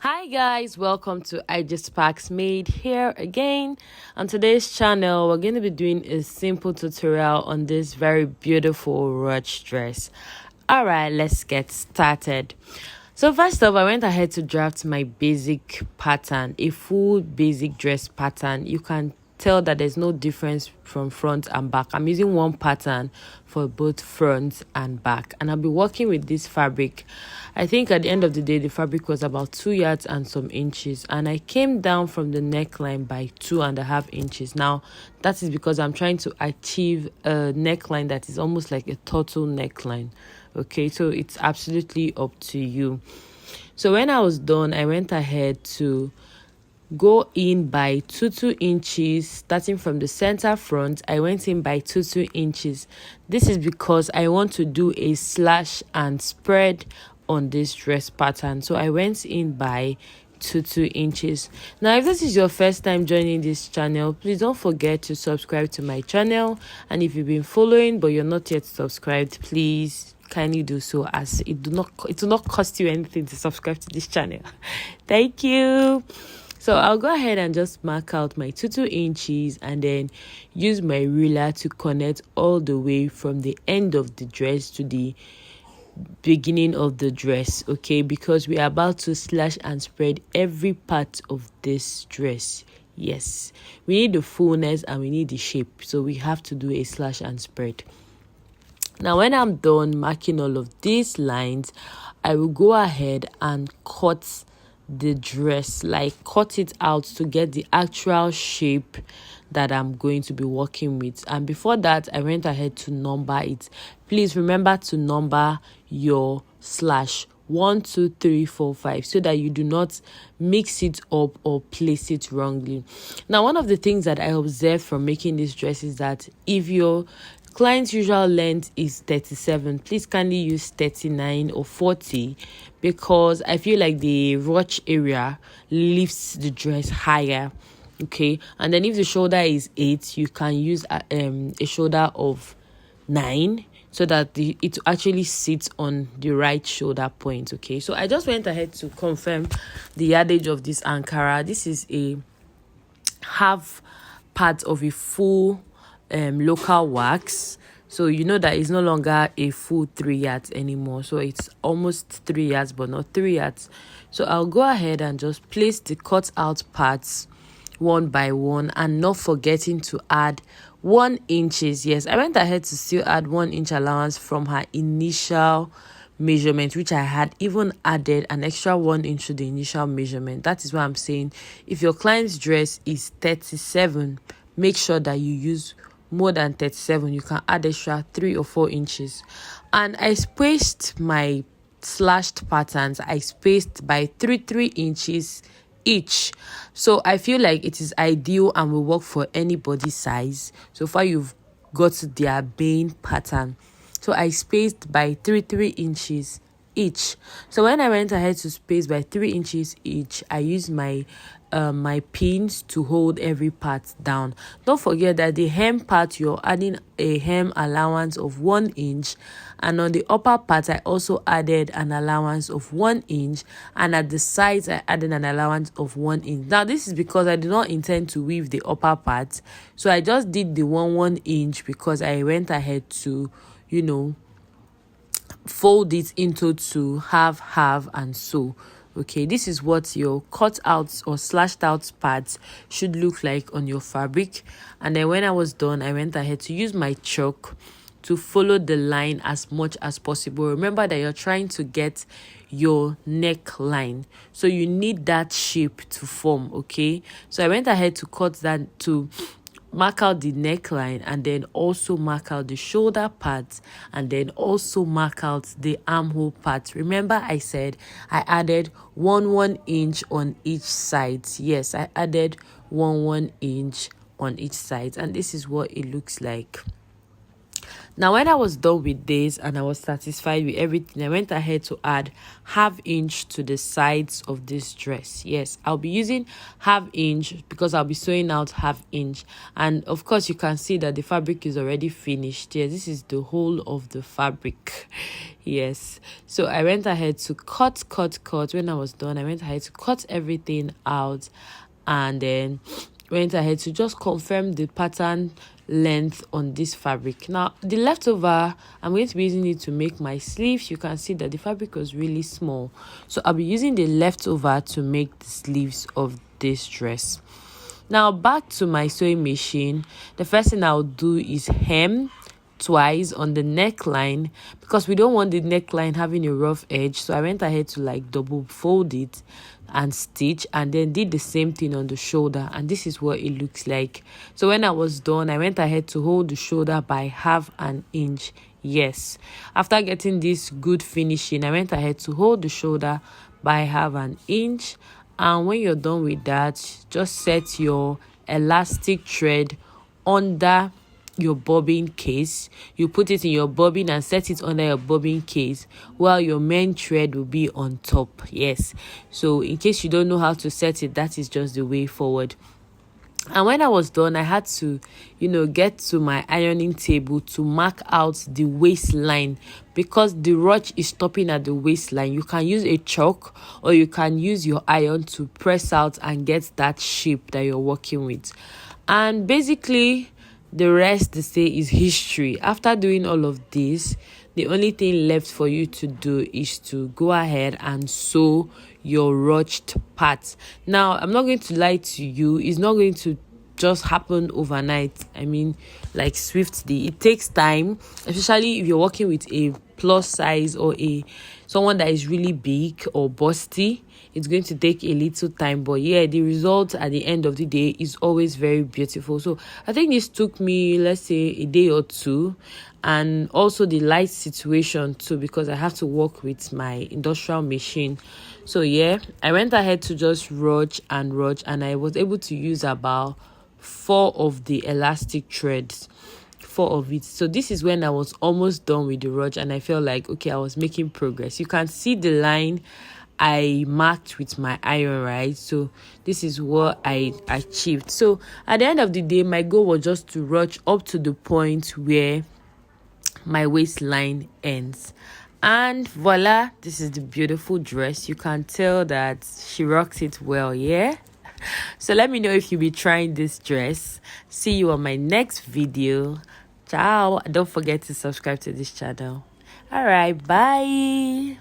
Hi guys, welcome to I Just Packs Made here again. On today's channel, we're going to be doing a simple tutorial on this very beautiful ruch dress. Alright, let's get started. So first off, I went ahead to draft my basic pattern, a full basic dress pattern. You can tell that there's no difference from front and back. I'm using one pattern for both front and back, and I'll be working with this fabric. I think at the end of the day the fabric was about 2 yards and some inches, and I came down from the neckline by 2.5 inches. Now that is because I'm trying to achieve a neckline that is almost like a turtle neckline. Okay, so it's absolutely up to you. So when I was done, I went ahead to go in by 2 inches. Starting from the center front, I went in by 2 inches. This is because I want to do a slash and spread on this dress pattern, so I went in by 2 inches. Now if this is your first time joining this channel, please don't forget to subscribe to my channel, and if you've been following but you're not yet subscribed, please kindly do so, as it will not cost you anything to subscribe to this channel. Thank you. So I'll go ahead and just mark out my 2 inches and then use my ruler to connect all the way from the end of the dress to the beginning of the dress. Okay, because we are about to slash and spread every part of this dress. Yes, we need the fullness and we need the shape, so we have to do a slash and spread. Now when I'm done marking all of these lines, I will go ahead and cut the dress, like cut it out to get the actual shape that I'm going to be working with. And before that, I went ahead to number it. Please remember to number your slash 1 2 3 4 5 so that you do not mix it up or place it wrongly. Now one of the things that I observed from making this dress is that if your client's usual length is 37, please kindly use 39 or 40, because I feel like the ruch area lifts the dress higher. Okay, and then if the shoulder is 8, you can use a shoulder of 9 so that it actually sits on the right shoulder point. Okay, so I just went ahead to confirm the yardage of this Ankara. This is a half part of a full local wax, so you know that it's no longer a full 3 yards anymore, so it's almost 3 yards but not 3 yards. So I'll go ahead and just place the cut out parts one by one, and not forgetting to add 1 inches. Yes, I went ahead to still add 1 inch allowance from her initial measurement, which I had even added an extra 1 inch to the initial measurement. That is why I'm saying if your client's dress is 37, make sure that you use more than 37. You can add extra 3 or 4 inches. And I spaced my slashed patterns, I spaced by 3 inches each, so I feel like it is ideal and will work for any body size. So far you've got their main pattern, so I spaced by 3 inches each. So when I went ahead to space by 3 inches each, I used my my pins to hold every part down. Don't forget that the hem part, you're adding a hem allowance of 1 inch, and on the upper part I also added an allowance of 1 inch, and at the sides I added an allowance of 1 inch. Now this is because I did not intend to weave the upper part, so I just did the 1 inch because I went ahead to, you know, fold it into two, half and so. Okay, this is what your cut out or slashed out parts should look like on your fabric. And then when I was done, I went ahead to use my chalk to follow the line as much as possible. Remember that you're trying to get your neckline, so you need that shape to form. Okay, so I went ahead to cut that, to mark out the neckline, and then also mark out the shoulder part, and then also mark out the armhole part. Remember I said I added 1 inch on each side. Yes, I added 1 inch on each side, and this is what it looks like. Now, when I was done with this and I was satisfied with everything, I went ahead to add half inch to the sides of this dress. Yes, I'll be using half inch because I'll be sewing out half inch. And of course, you can see that the fabric is already finished. Yes, this is the whole of the fabric. Yes, so I went ahead to cut. When I was done, I went ahead to cut everything out, and then went ahead to just confirm the pattern length on this fabric. Now, the leftover, I'm going to be using it to make my sleeves. You can see that the fabric was really small, so I'll be using the leftover to make the sleeves of this dress. Now, back to my sewing machine, the first thing I'll do is hem twice on the neckline, because we don't want the neckline having a rough edge. So I went ahead to like double fold it and stitch, and then did the same thing on the shoulder, and this is what it looks like. So when I was done, I went ahead to hold the shoulder by half an inch. Yes, after getting this good finishing, I went ahead to hold the shoulder by half an inch. And when you're done with that, just set your elastic thread under your bobbin case. You put it in your bobbin and set it under your bobbin case, while your main thread will be on top. Yes, so in case you don't know how to set it, that is just the way forward. And when I was done, I had to, get to my ironing table to mark out the waistline, because the ruch is stopping at the waistline. You can use a chalk or you can use your iron to press out and get that shape that you're working with. And basically, the rest, they say, is history. After doing all of this, the only thing left for you to do is to go ahead and sew your ruched parts. Now, I'm not going to lie to you, it's not going to just happen overnight. I mean, like swiftly. It takes time, especially if you're working with a plus size or someone that is really big or busty. It's going to take a little time, but yeah, the result at the end of the day is always very beautiful. So I think this took me, let's say, a day or two, and also the light situation too, because I have to work with my industrial machine. So yeah, I went ahead to just ruch, and I was able to use about 4 of the elastic threads. 4 of it. So this is when I was almost done with the ruch, and I felt like, okay, I was making progress. You can see the line I marked with my iron, right? So this is what I achieved. So at the end of the day, my goal was just to ruch up to the point where my waistline ends. And voila, this is the beautiful dress. You can tell that she rocks it well, yeah? So let me know if you'll be trying this dress. See you on my next video. Ciao. Don't forget to subscribe to this channel. All right, bye.